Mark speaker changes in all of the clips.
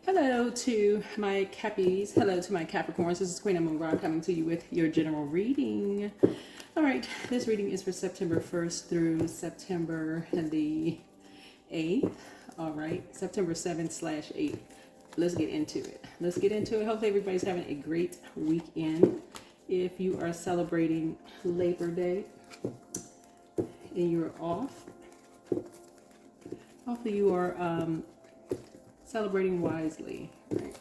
Speaker 1: Hello to my Cappies. Hello to my Capricorns. This is Queen Amun Ra coming to you with your general reading. All right, this reading is for September 1st through September the 8th. All right, September 7/8. Let's get into it. Hopefully everybody's having a great weekend. If you are celebrating Labor Day and you're off, hopefully you are celebrating wisely. Right.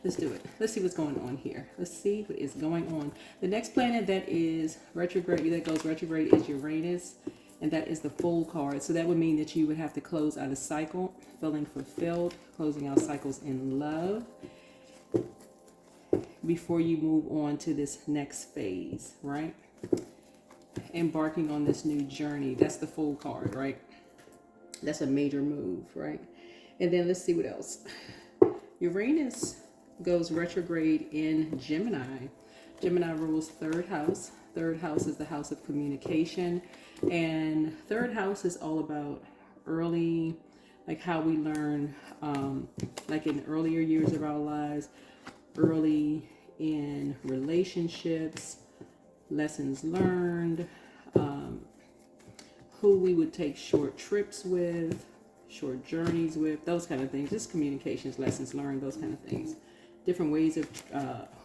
Speaker 1: Let's do it. Let's see what's going on here. Let's see what is going on. The next planet that is retrograde, that goes retrograde, is Uranus, and that is the Fool card. So that would mean that you would have to close out a cycle, feeling fulfilled, closing out cycles in love before you move on to this next phase, right? Embarking on this new journey. That's the Fool card, right? That's a major move, right? And then let's see what else. Uranus goes retrograde in Gemini. Gemini rules third house. Third house is the house of communication. And third house is all about early, like how we learn, like in earlier years of our lives, early in relationships, lessons learned, who we would take short trips with, short journeys with, those kind of things. Just communications, lessons learned, those kind of things. Different ways of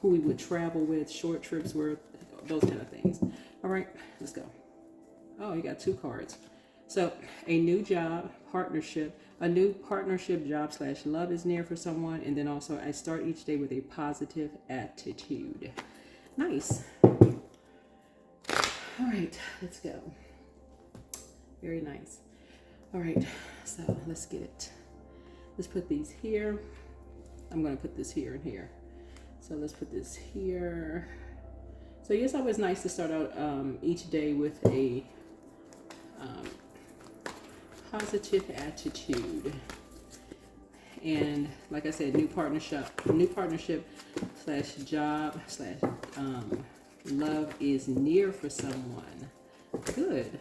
Speaker 1: who we would travel with, short trips with, those kind of things. All right, let's go. Oh, you got two cards. So a new job, partnership, a new partnership, job / love is near for someone. And then also I start each day with a positive attitude. Nice. All right, let's go. Very nice. All right, so let's get it. Let's put these here. I'm going to put this here and here. So let's put this here. So it's always nice to start out each day with a positive attitude. And like I said, new partnership / job / love is near for someone. Good.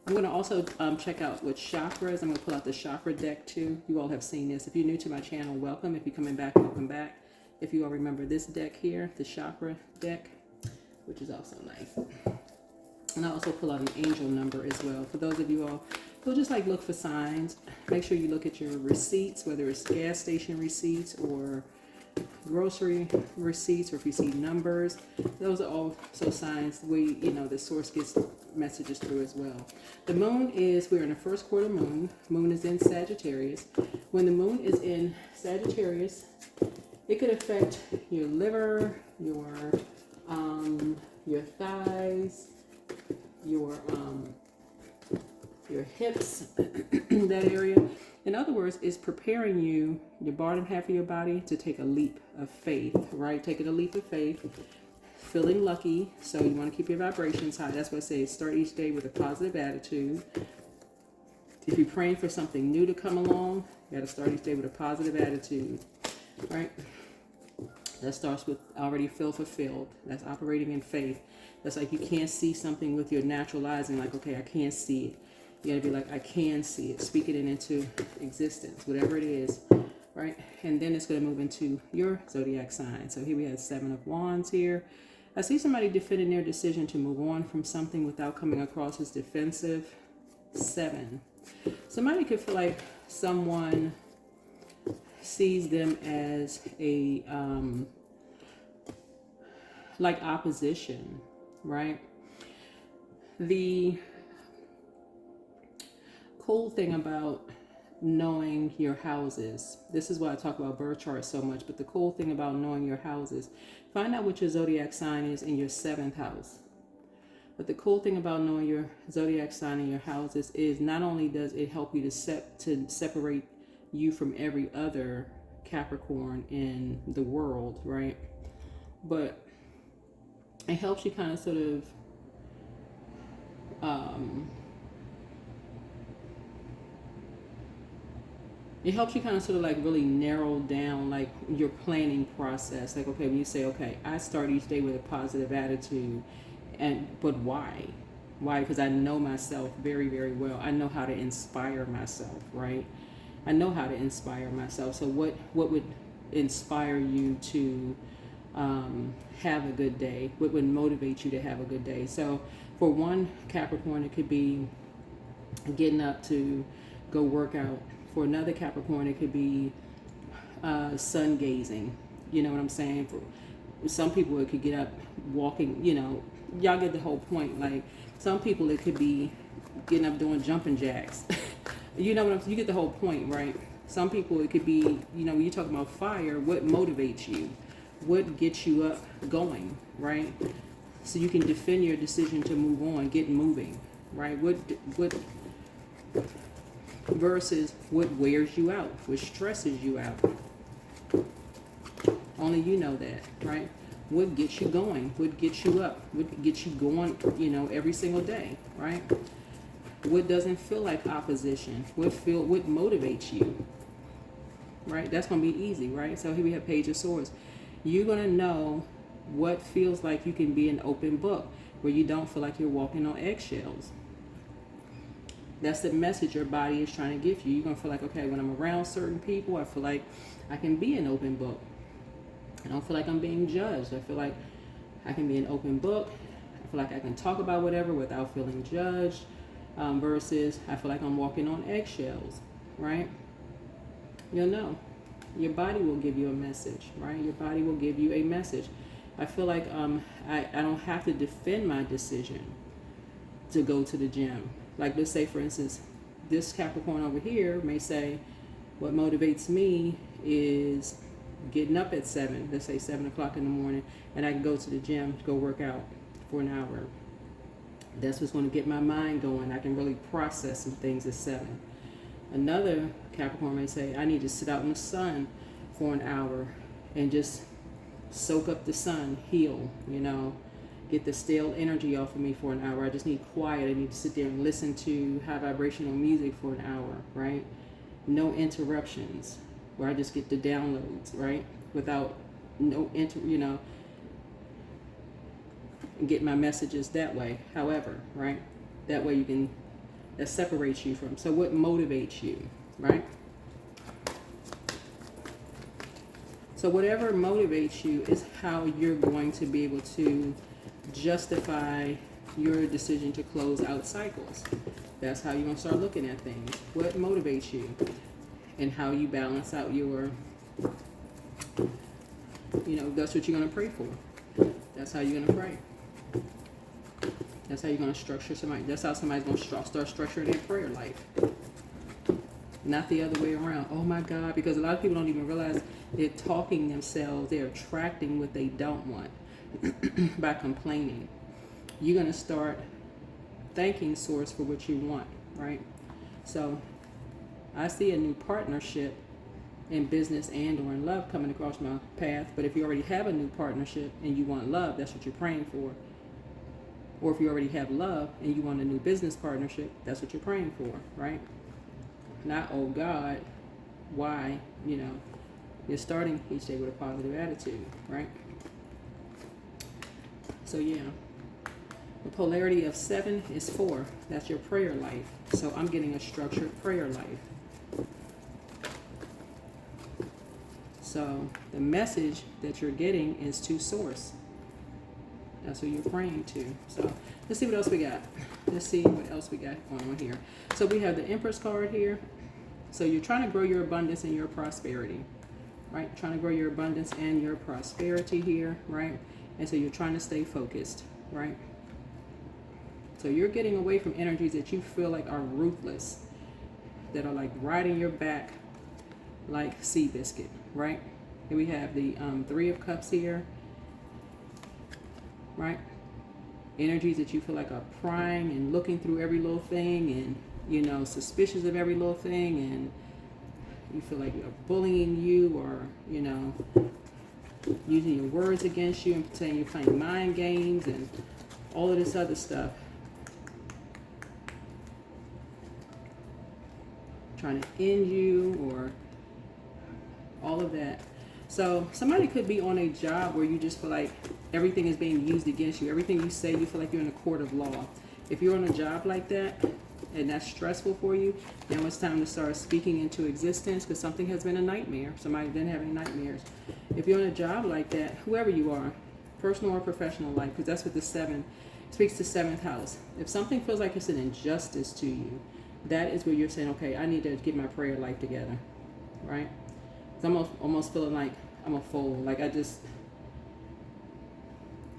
Speaker 1: I'm going to also check out what chakras. I'm going to pull out the chakra deck too. You all have seen this. If you're new to my channel, welcome. If you're coming back, welcome back. If you all remember this deck here, the chakra deck, which is also nice. And I also pull out an angel number as well. For those of you all who just like look for signs, make sure you look at your receipts, whether it's gas station receipts or grocery receipts, or if you see numbers, those are also signs the source gets messages through as well. The moon we're in the first quarter moon. Moon is in Sagittarius. When the moon is in Sagittarius, it could affect your liver, your thighs, your hips, that area. In other words, it's preparing you, your bottom half of your body, to take a leap of faith, right? Taking a leap of faith, feeling lucky. So you want to keep your vibrations high. That's why I say start each day with a positive attitude. If you're praying for something new to come along, you got to start each day with a positive attitude, right? That starts with already feel fulfilled. That's operating in faith. That's like you can't see something with your natural eyes and like, okay, I can't see it. You gotta be like, I can see it. Speak it into existence, whatever it is, right? And then it's gonna move into your zodiac sign. So here we have 7 of Wands here. I see somebody defending their decision to move on from something without coming across as defensive. 7. Somebody could feel like someone sees them as a like opposition, right? The cool thing about knowing your houses, this is why I talk about birth charts so much, but the cool thing about knowing your houses, find out what your zodiac sign is in your 7th house. But the cool thing about knowing your zodiac sign in your houses is not only does it help you to separate you from every other Capricorn in the world, right? But it helps you kind of sort of like really narrow down like your planning process. Like, okay, when you say, okay, I start each day with a positive attitude, but why? Because I know myself very, very well. I know how to inspire myself, right? I know how to inspire myself. So what would inspire you to have a good day? What would motivate you to have a good day? So for one Capricorn, it could be getting up to go work out. For another Capricorn, it could be sun gazing. You know what I'm saying? For some people, it could get up walking. You know, y'all get the whole point. Like some people, it could be getting up doing jumping jacks. You know what I'm saying? You get the whole point, right? Some people, it could be, you know, when you talk about fire, what motivates you? What gets you up going, right? So you can defend your decision to move on, get moving, right? What versus what wears you out, what stresses you out. Only you know that, right? What gets you going? What gets you up? What gets you going, you know, every single day, right? What doesn't feel like opposition? What motivates you? Right? That's going to be easy, right? So here we have Page of Swords. You're going to know what feels like you can be an open book, where you don't feel like you're walking on eggshells. That's the message your body is trying to give you. You're going to feel like, okay, when I'm around certain people, I feel like I can be an open book. I don't feel like I'm being judged. I feel like I can be an open book. I feel like I can talk about whatever without feeling judged. Versus I feel like I'm walking on eggshells, right? You'll know. Your body will give you a message, right? Your body will give you a message. I feel like I don't have to defend my decision to go to the gym. Like, let's say, for instance, this Capricorn over here may say, what motivates me is getting up at 7, let's say 7 o'clock in the morning, and I can go to the gym to go work out for an hour. That's what's going to get my mind going. I can really process some things at 7. Another Capricorn may say, I need to sit out in the sun for an hour and just soak up the sun, heal, you know, get the stale energy off of me for an hour. I just need quiet. I need to sit there and listen to high vibrational music for an hour, right? No interruptions, where I just get the downloads, right? Without you know, and get my messages that way. However, right? That way you can, that separates you from. So what motivates you, right? So whatever motivates you is how you're going to be able to justify your decision to close out cycles. That's how you're going to start looking at things. What motivates you and how you balance out your, you know, that's what you're going to pray for. That's how you're going to pray. That's how you're going to structure somebody. That's how somebody's going to start structuring their prayer life. Not the other way around. Oh my God, because a lot of people don't even realize they're talking themselves. They're attracting what they don't want by complaining. You're going to start thanking Source for what you want, right? So I see a new partnership in business and or in love coming across my path. But if you already have a new partnership and you want love, that's what you're praying for. Or if you already have love and you want a new business partnership, that's what you're praying for, right? Not, oh God, why? You know, you're starting each day with a positive attitude, right? So yeah, the polarity of 7 is 4. That's your prayer life. So I'm getting a structured prayer life. So the message that you're getting is to Source. That's who you're praying to. So let's see what else we got. Let's see what else we got going on here. So we have the Empress card here. So you're trying to grow your abundance and your prosperity, right? Trying to grow your abundance and your prosperity here, right? And so you're trying to stay focused, right? So you're getting away from energies that you feel like are ruthless, that are like riding your back like Seabiscuit, right? Here we have the 3 of Cups here, right? Energies that you feel like are prying and looking through every little thing and, you know, suspicious of every little thing, and you feel like they're bullying you or, you know, using your words against you and saying you're playing mind games and all of this other stuff. Trying to end you or all of that. So somebody could be on a job where you just feel like everything is being used against you. Everything you say, you feel like you're in a court of law. If you're on a job like that and that's stressful for you, now it's time to start speaking into existence, because something has been a nightmare. Somebody's been having nightmares. If you're on a job like that, whoever you are, personal or professional life, because that's what the 7 speaks to 7th house. If something feels like it's an injustice to you, that is where you're saying, okay, I need to get my prayer life together, right? I'm almost feeling like I'm a fool. Like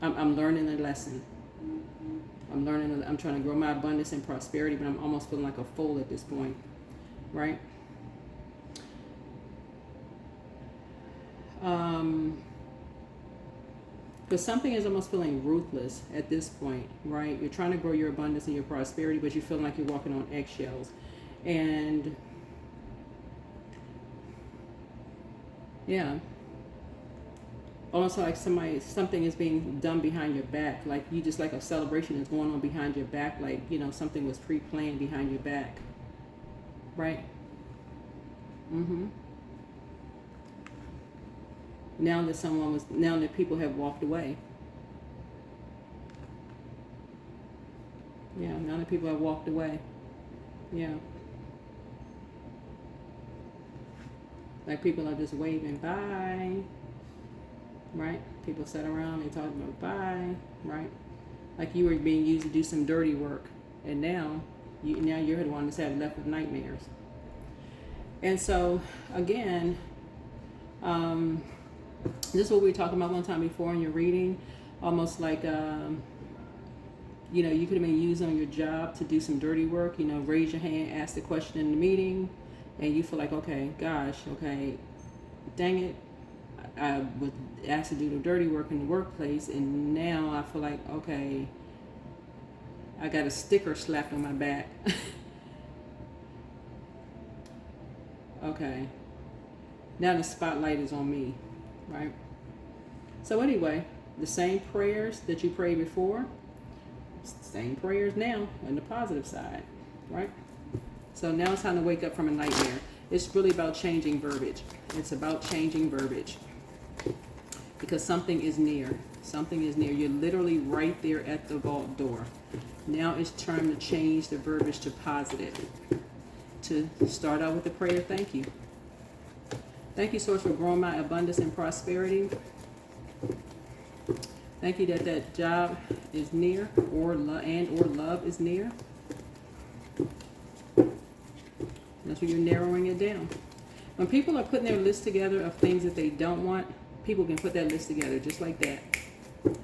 Speaker 1: I'm learning a lesson. I'm trying to grow my abundance and prosperity, but I'm almost feeling like a fool at this point, right? Because something is almost feeling ruthless at this point, right? You're trying to grow your abundance and your prosperity, but you feel like you're walking on eggshells. And yeah, almost like something is being done behind your back. Like you just, like a celebration is going on behind your back. Like, you know, something was pre-planned behind your back, right? Now that people have walked away. Yeah, now that people have walked away. Yeah. Like people are just waving bye. Right? People sat around, they talked about bye, right? Like you were being used to do some dirty work, and now you're the one that's had left with nightmares. And so again, this is what we were talking about one time before in your reading, almost like you know, you could have been used on your job to do some dirty work. You know, raise your hand, ask the question in the meeting, and you feel like, okay, gosh, okay, dang it, I was asked to do the dirty work in the workplace, and now I feel like, okay, I got a sticker slapped on my back. Okay, now the spotlight is on me, right? So anyway, the same prayers that you prayed before, same prayers now on the positive side, right? So now it's time to wake up from a nightmare. It's really about changing verbiage. It's about changing verbiage. Because something is near. Something is near. You're literally right there at the vault door. Now it's time to change the verbiage to positive. To start out with the prayer, thank you. Thank you, Source, for growing my abundance and prosperity. Thank you that job is near, or love is near. That's where you're narrowing it down. When people are putting their list together of things that they don't want, people can put that list together just like that.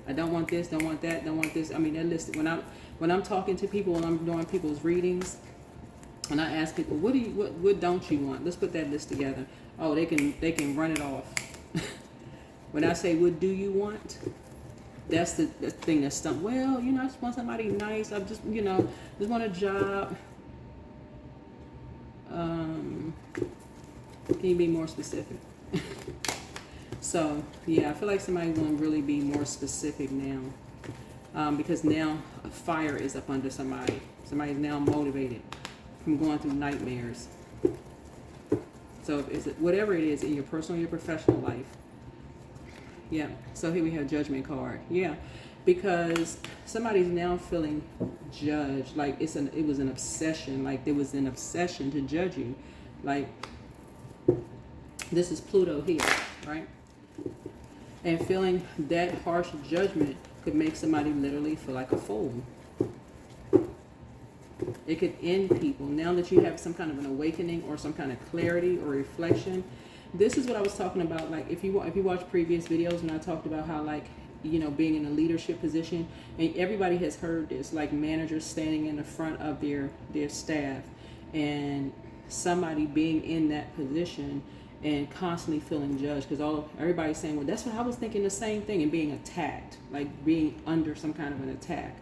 Speaker 1: I don't want this, don't want that, don't want this. I mean, that list. When I'm talking to people, when I'm doing people's readings, and I ask people, what don't you want? Let's put that list together. Oh, they can run it off. When I say, what do you want? That's the thing that's stumped. Well, you know, I just want somebody nice. I just, you know, just want a job. Can you be more specific? So, yeah, I feel like somebody's going to really be more specific now. Because now a fire is up under somebody. Somebody's now motivated from going through nightmares. So, whatever it is in your personal, your professional life. Yeah, so here we have Judgment card. Yeah, because somebody's now feeling judged. Like it was an obsession. Like there was an obsession to judge you. Like this is Pluto here, right? And feeling that harsh judgment could make somebody literally feel like a fool. It could end people. Now that you have some kind of an awakening or some kind of clarity or reflection, this is what I was talking about. Like if you watch previous videos when I talked about how, like, you know, being in a leadership position, and everybody has heard this, like managers standing in the front of their staff, and somebody being in that position and constantly feeling judged because everybody's saying, well, that's what I was thinking, the same thing, and being attacked, like being under some kind of an attack.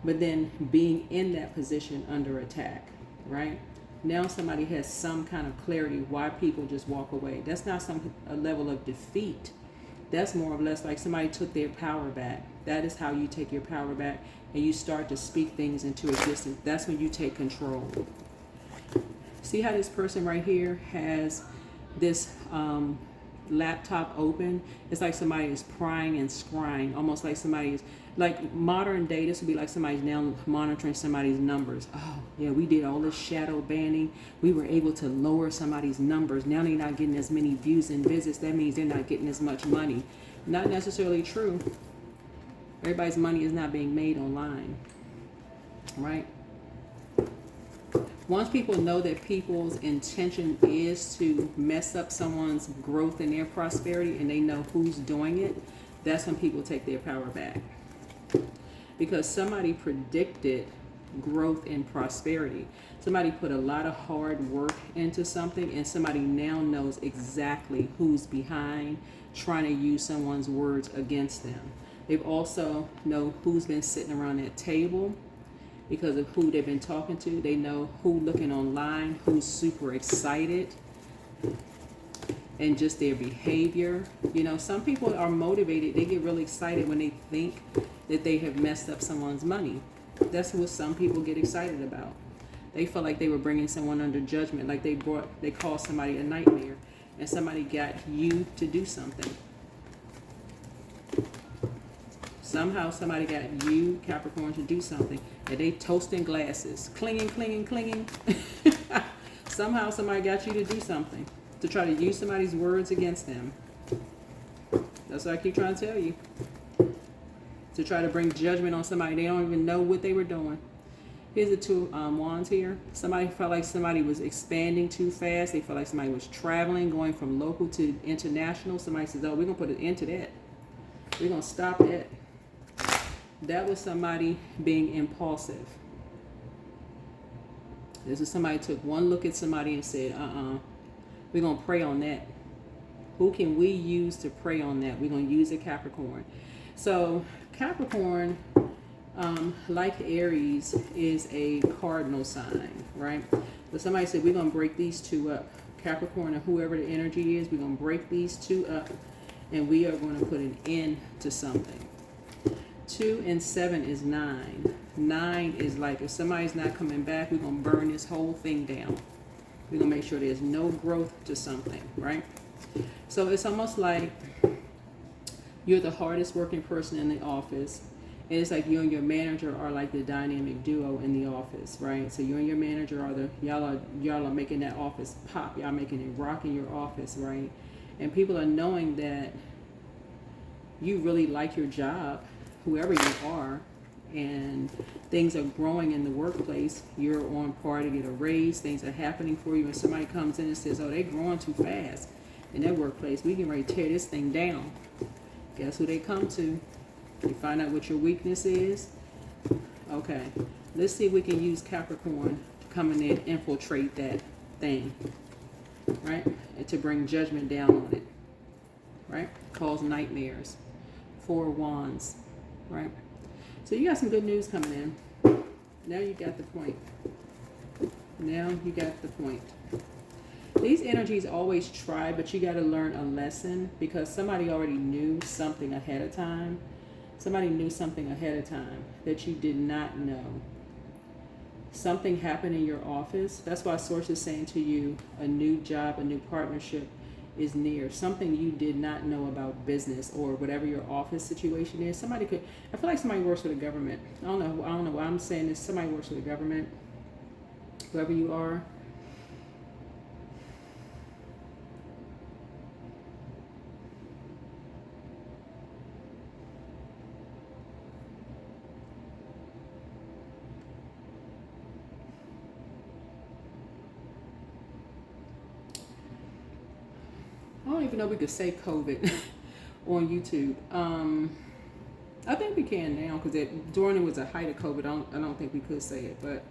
Speaker 1: But then being in that position under attack, right? Now somebody has some kind of clarity why people just walk away. That's not a level of defeat. That's more or less like somebody took their power back. That is how you take your power back, and you start to speak things into existence. That's when you take control. See how this person right here has this laptop open? It's like somebody is crying and scrying, almost like somebody is Like modern day, this would be like somebody's now monitoring somebody's numbers. Oh, yeah, we did all this shadow banning. We were able to lower somebody's numbers. Now they're not getting as many views and visits. That means they're not getting as much money. Not necessarily true. Everybody's money is not being made online, right? Once people know that people's intention is to mess up someone's growth and their prosperity, and they know who's doing it, that's when people take their power back. Because somebody predicted growth and prosperity. Somebody put a lot of hard work into something, and somebody now knows exactly who's behind trying to use someone's words against them. They've also know who's been sitting around that table because of who they've been talking to. They know who looking online, who's super excited, and just their behavior. You know, some people are motivated. They get really excited when they think that they have messed up someone's money. That's what some people get excited about. They feel like they were bringing someone under judgment, like they called somebody a nightmare, and somebody got you to do something. Somehow somebody got you, Capricorn, to do something, and they toasting glasses, clinging. Somehow somebody got you to do something, to try to use somebody's words against them. That's what I keep trying to tell you. To try to bring judgment on somebody. They don't even know what they were doing. Here's the two wands here. Somebody felt like somebody was expanding too fast. They felt like somebody was traveling, going from local to international. Somebody says, oh, we're going to put an end to that. We're going to stop that. That was somebody being impulsive. This is somebody took one look at somebody and said, we're going to pray on that. Who can we use to pray on that? We're going to use a Capricorn. So Capricorn, like Aries, is a cardinal sign, right? But somebody said, we're going to break these two up. Capricorn or whoever the energy is, we're going to break these two up, and we are going to put an end to something. 2 and 7 is 9. 9 is like, if somebody's not coming back, we're going to burn this whole thing down. We're going to make sure there's no growth to something, right? So it's almost like you're the hardest working person in the office. And it's like you and your manager are like the dynamic duo in the office, right? So you and your manager are y'all are making that office pop. Y'all making it rock in your office, right? And people are knowing that you really like your job, whoever you are, and things are growing in the workplace. You're on par to get a raise. Things are happening for you, and somebody comes in and says, oh, they're growing too fast in that workplace. We can ready to tear this thing down. Guess who they come to? You find out what your weakness is. Okay, let's see if we can use Capricorn to come in there and infiltrate that thing, right? And to bring judgment down on it, right? Cause nightmares. 4 wands, right? So you got some good news coming in. Now you got the point. Now you got the point. These energies always try, but you got to learn a lesson, because somebody already knew something ahead of time. Somebody knew something ahead of time that you did not know. Something happened in your office. That's why Source is saying to you, a new job, a new partnership is near. Something you did not know about business or whatever your office situation is. Somebody could, I feel like somebody works for the government. I don't know why I'm saying this. Somebody works for the government, whoever you are. I don't even know if we could say COVID on YouTube. I think we can now, because during it was a height of COVID. I don't think we could say it, but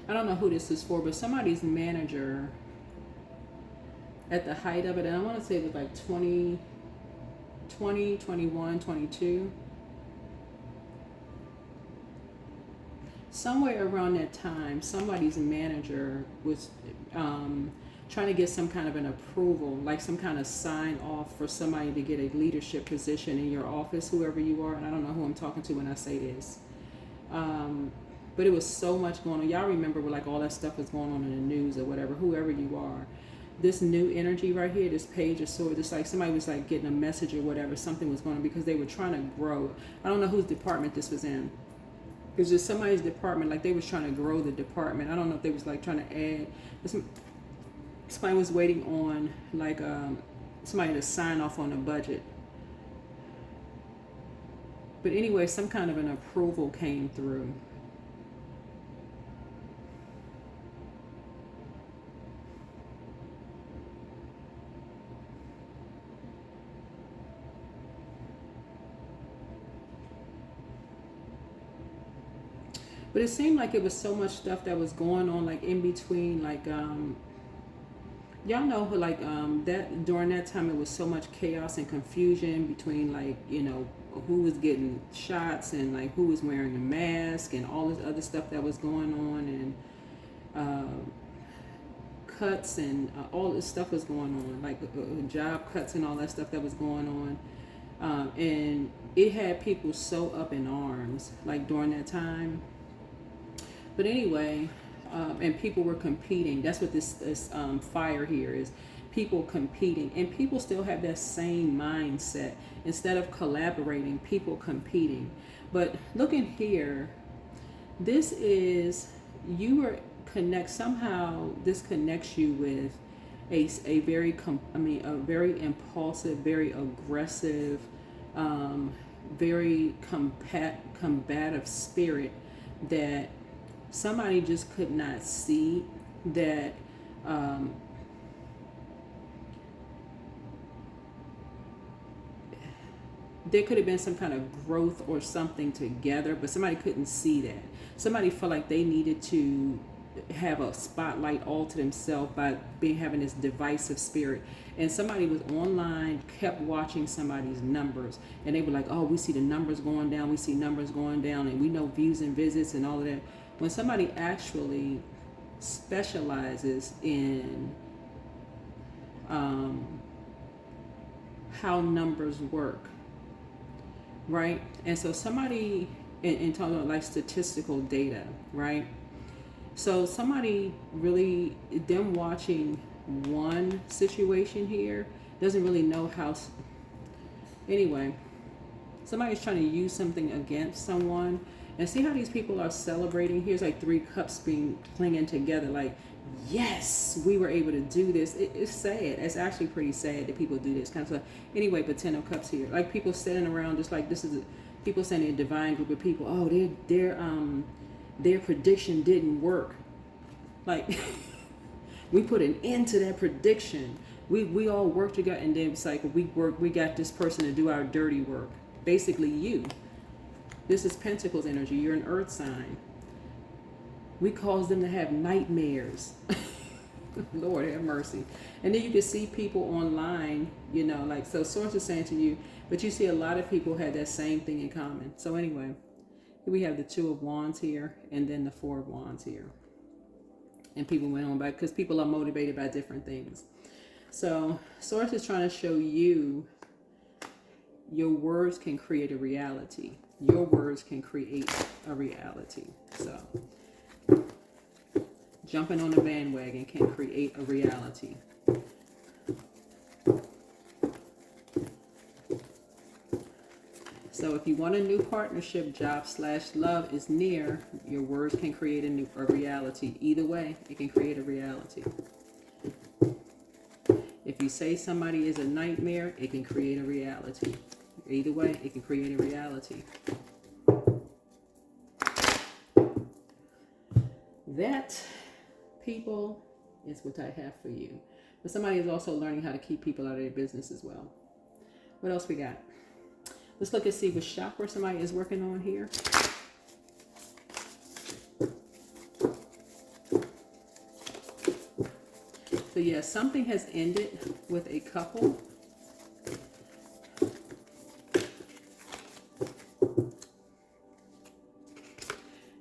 Speaker 1: I don't know who this is for, but somebody's manager at the height of it, and I want to say it was like 2020, 21, 22. Somewhere around that time, somebody's manager was trying to get some kind of an approval, like some kind of sign off for somebody to get a leadership position in your office, whoever you are. And I don't know who I'm talking to when I say this. But it was so much going on. Y'all remember when like all that stuff was going on in the news or whatever, whoever you are. this new energy right here, this Page of Swords, it's like somebody was like getting a message or whatever, something was going on, because they were trying to grow. I don't know whose department this was in. It's just somebody's department, like they was trying to grow the department. I don't know if they was like trying to add. Somebody was waiting on like somebody to sign off on a budget. But anyway, some kind of an approval came through. But it seemed like it was so much stuff that was going on, like in between, like y'all know, like that during that time it was so much chaos and confusion between, like, you know, who was getting shots and like who was wearing a mask and all this other stuff that was going on, and cuts and all this stuff was going on, like job cuts and all that stuff that was going on, and it had people so up in arms like during that time. But anyway, and people were competing. That's what this fire here is. People competing. And people still have that same mindset. Instead of collaborating, people competing. But looking here, this is, you are somehow this connects you with a very, a very impulsive, very aggressive, very combative spirit that somebody just could not see, that there could have been some kind of growth or something together, but somebody couldn't see that. Somebody felt like they needed to have a spotlight all to themselves by having this divisive spirit. And somebody was online, kept watching somebody's numbers, and they were like, oh, we see the numbers going down, we see numbers going down, and we know views and visits and all of that. When somebody actually specializes in how numbers work, right? And so somebody, in talking about like statistical data, right? So somebody really, them watching one situation here doesn't really know how. Anyway, somebody's trying to use something against someone. And see how these people are celebrating? Here's like 3 cups being clinging together, like, yes, we were able to do this. It's sad. It's actually pretty sad that people do this kind of stuff. Anyway, but 10 of cups here, like people standing around just like this is people saying a divine group of people. Oh, their prediction didn't work. Like we put an end to that prediction. We all worked together, and then it's like we got this person to do our dirty work. Basically, you. This is Pentacles energy. You're an earth sign. We cause them to have nightmares. Lord have mercy. And then you can see people online, you know, like, so Source is saying to you, but you see a lot of people had that same thing in common. So anyway, we have the 2 of Wands here, and then the 4 of Wands here. And people went on by, because people are motivated by different things. So Source is trying to show you your words can create a reality. Your words can create a reality. So jumping on the bandwagon can create a reality. So if you want a new partnership, job/love is near, your words can create a reality. Either way, it can create a reality. If you say somebody is a nightmare, it can create a reality. Either way, it can create a reality. That, people, is what I have for you. But somebody is also learning how to keep people out of their business as well. What else we got? Let's look and see what chakra somebody is working on here. So yeah, something has ended with a couple.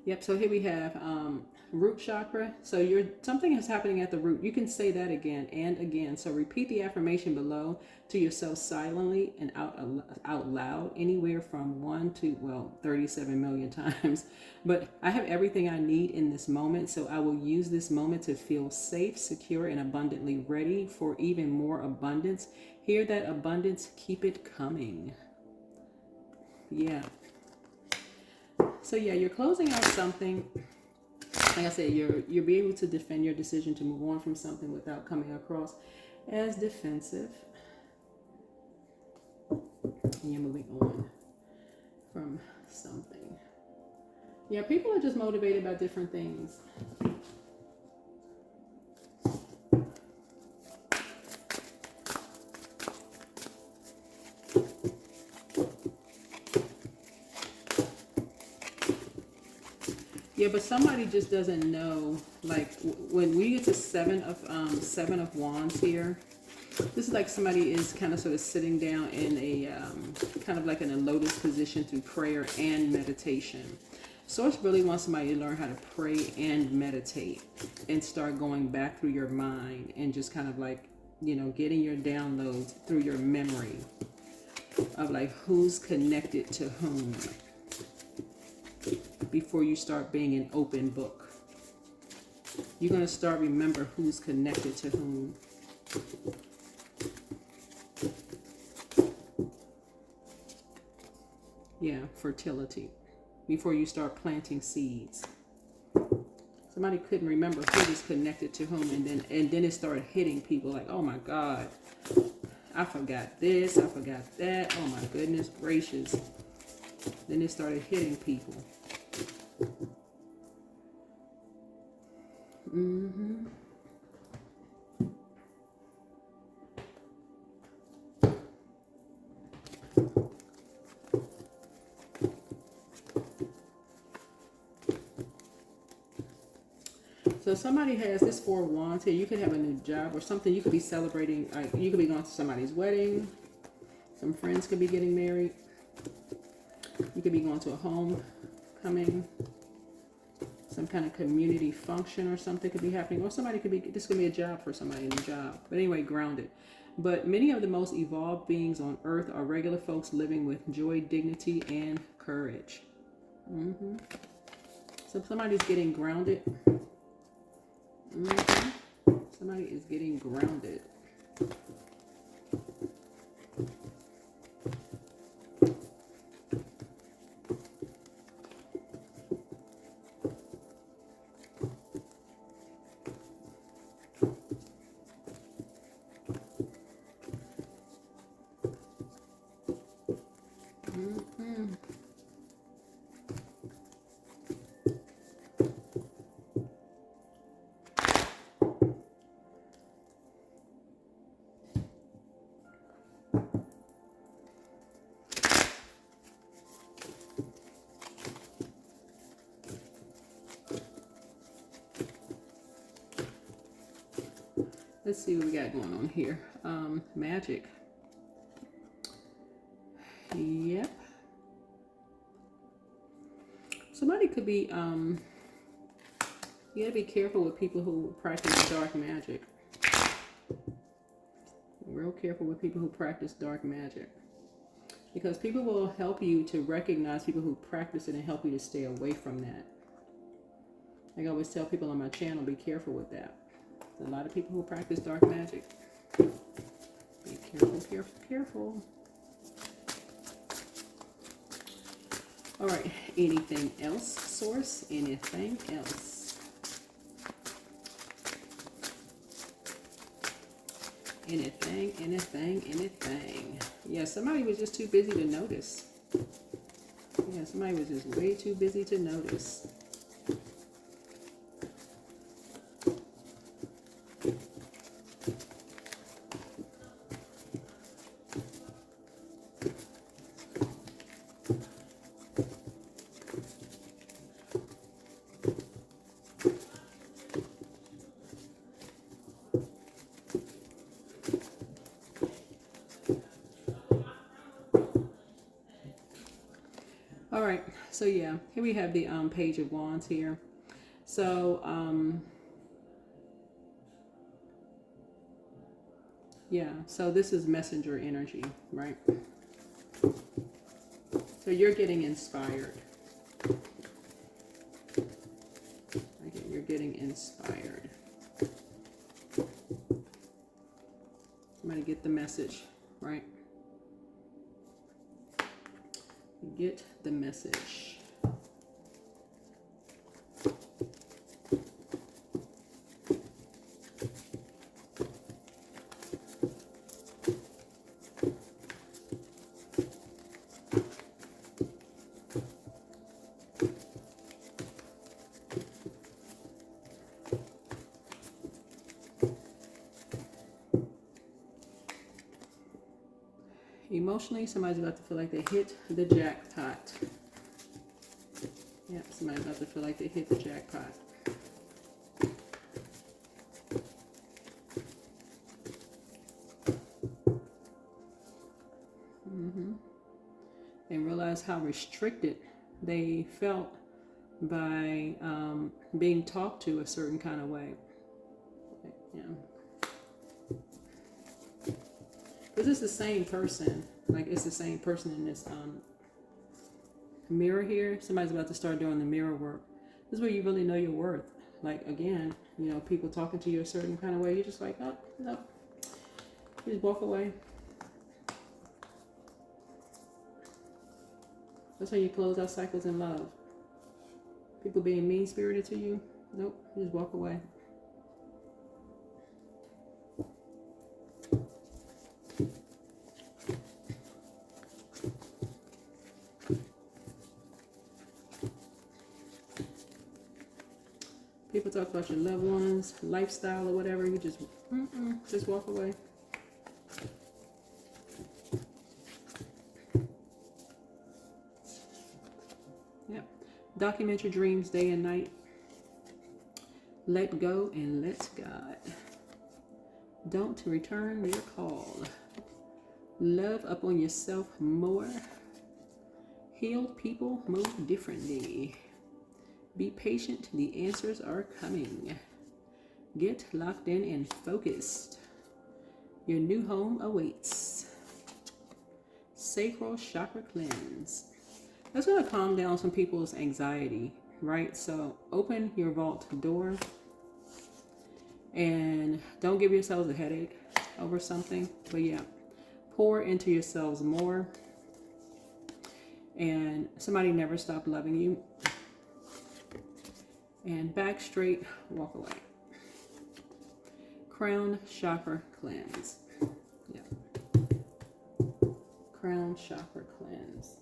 Speaker 1: Yep, so here we have root chakra. So something is happening at the root. You can say that again and again. So repeat the affirmation below to yourself silently and out loud, anywhere from 1 to, well, 37 million times. But I have everything I need in this moment, so I will use this moment to feel safe, secure, and abundantly ready for even more abundance. Hear that abundance, keep it coming. Yeah. So yeah, you're closing out something. Like I said, you'll be able to defend your decision to move on from something without coming across as defensive. And you're moving on from something. Yeah, people are just motivated by different things. Yeah, but somebody just doesn't know. Like when we get to seven of wands here, this is like somebody is kind of sort of sitting down in a kind of like in a lotus position through prayer and meditation. Source really wants somebody to learn how to pray and meditate and start going back through your mind and just kind of like, you know, getting your downloads through your memory of like who's connected to whom before you start being an open book. You're going to start remember who's connected to whom. Yeah, fertility. Before you start planting seeds. Somebody couldn't remember who was connected to whom, and then it started hitting people like, oh my God, I forgot this, I forgot that, oh my goodness gracious. Then it started hitting people. Mm-hmm. So somebody has this 4 of wands here. You could have a new job or something. You could be celebrating. You could be going to somebody's wedding. Some friends could be getting married. You could be going to a homecoming. Some kind of community function or something could be happening. Or somebody could be, this could be a job for somebody, a new job. But anyway, grounded. But many of the most evolved beings on earth are regular folks living with joy, dignity, and courage. Mm-hmm. So somebody's getting grounded. Mm-hmm. Somebody is getting grounded. Mm-hmm. Let's see what we got going on here. Magic. Yep. Somebody could be, you gotta be careful with people who practice dark magic. Real careful with people who practice dark magic. Because people will help you to recognize people who practice it and help you to stay away from that. Like I always tell people on my channel, be careful with that. There's a lot of people who practice dark magic. Be careful, careful, careful. All right, anything else, source? Anything else? Anything, anything, anything. Yeah, somebody was just too busy to notice. Yeah, somebody was just way too busy to notice. All right, so yeah, here we have the Page of Wands here. So, yeah, so this is messenger energy, right? So you're getting inspired. Again, you're getting inspired. Somebody get the message, right? Get the message. Emotionally, somebody's about to feel like they hit the jackpot. Yep, somebody's about to feel like they hit the jackpot. And realize how restricted they felt by being talked to a certain kind of way. Yeah. Because it's the same person. Like, it's the same person in this mirror here. Somebody's about to start doing the mirror work. This is where you really know your worth. Like, again, you know, people talking to you a certain kind of way. You're just like, oh, no. You just walk away. That's how you close out cycles in love. People being mean-spirited to you. Nope, you just walk away. People talk about your loved ones, lifestyle or whatever. You just walk away. Yep. Document your dreams day and night. Let go and let God. Don't return their call. Love up on yourself more. Healed people move differently. Be patient, the answers are coming. Get locked in and focused. Your new home awaits. Sacral chakra cleanse. That's going to calm down some people's anxiety, right? So open your vault door and don't give yourselves a headache over something. But yeah, pour into yourselves more. And somebody never stopped loving you. And back straight, walk away. Crown chakra cleanse. Yeah. Crown chakra cleanse.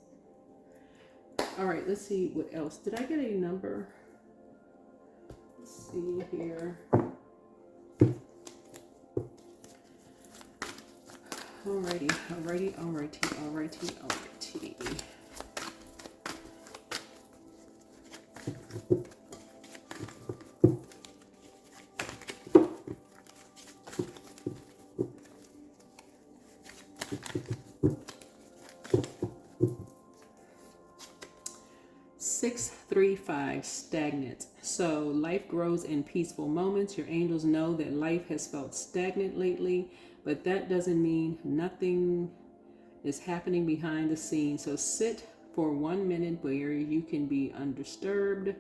Speaker 1: All right, let's see what else. Did I get a number? Let's see here. Alrighty. 635, stagnant. So life grows in peaceful moments. Your angels know that life has felt stagnant lately, but that doesn't mean nothing is happening behind the scenes. So sit for 1 minute where you can be undisturbed.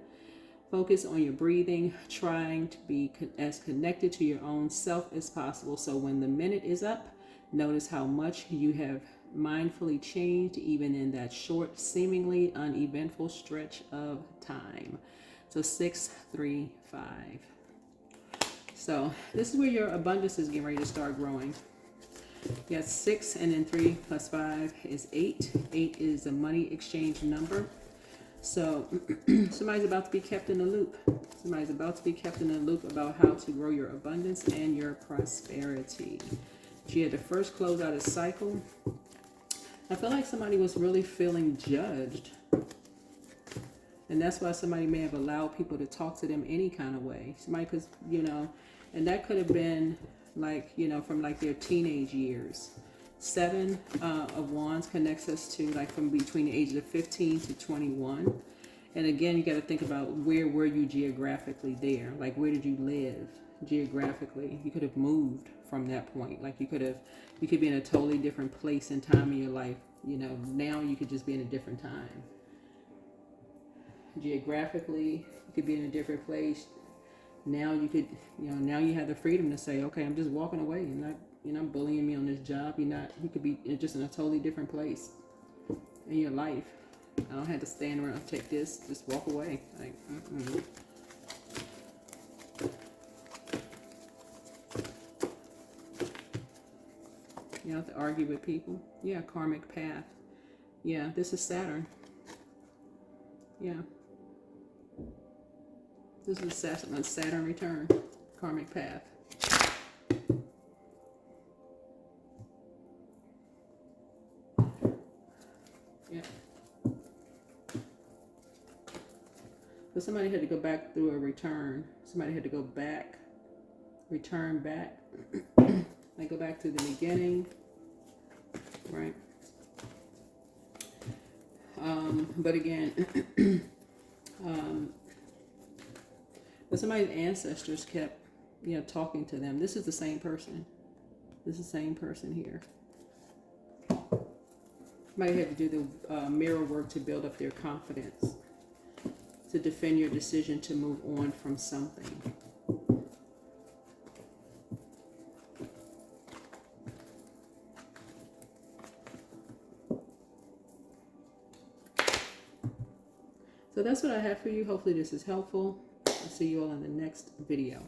Speaker 1: Focus on your breathing, trying to be as connected to your own self as possible. So when the minute is up, notice how much you have mindfully changed even in that short, seemingly uneventful stretch of time. So 635. So this is where your abundance is getting ready to start growing. You got 6 and then 3 plus 5 is 8. 8 is a money exchange number. So somebody's about to be kept in the loop. Somebody's about to be kept in the loop about how to grow your abundance and your prosperity. You had to first close out a cycle. I feel like somebody was really feeling judged. And that's why somebody may have allowed people to talk to them any kind of way. Somebody could, you know, and that could have been like, you know, from like their teenage years. 7 of Wands connects us to like from between the ages of 15 to 21. And again, you got to think about where were you geographically there? Like, where did you live geographically? You could have moved from that point. Like, you could be in a totally different place and time in your life. You know, now you could just be in a different time. Geographically, you could be in a different place. Now you could, you know, now you have the freedom to say, okay, I'm just walking away. You're not bullying me on this job. You could be just in a totally different place in your life. I don't have to stand around, take this, just walk away. Like, You don't have to argue with people. Yeah, karmic path. Yeah, this is Saturn. Yeah. This is Saturn return, karmic path. Yeah. So somebody had to go back through a return. Somebody had to go back, return back. They go back to the beginning, right? But again, but somebody's ancestors kept, you know, talking to them. This is the same person. This is the same person here. Somebody had to do the mirror work to build up their confidence, to defend your decision to move on from something. So that's what I have for you. Hopefully this is helpful. I'll see you all in the next video.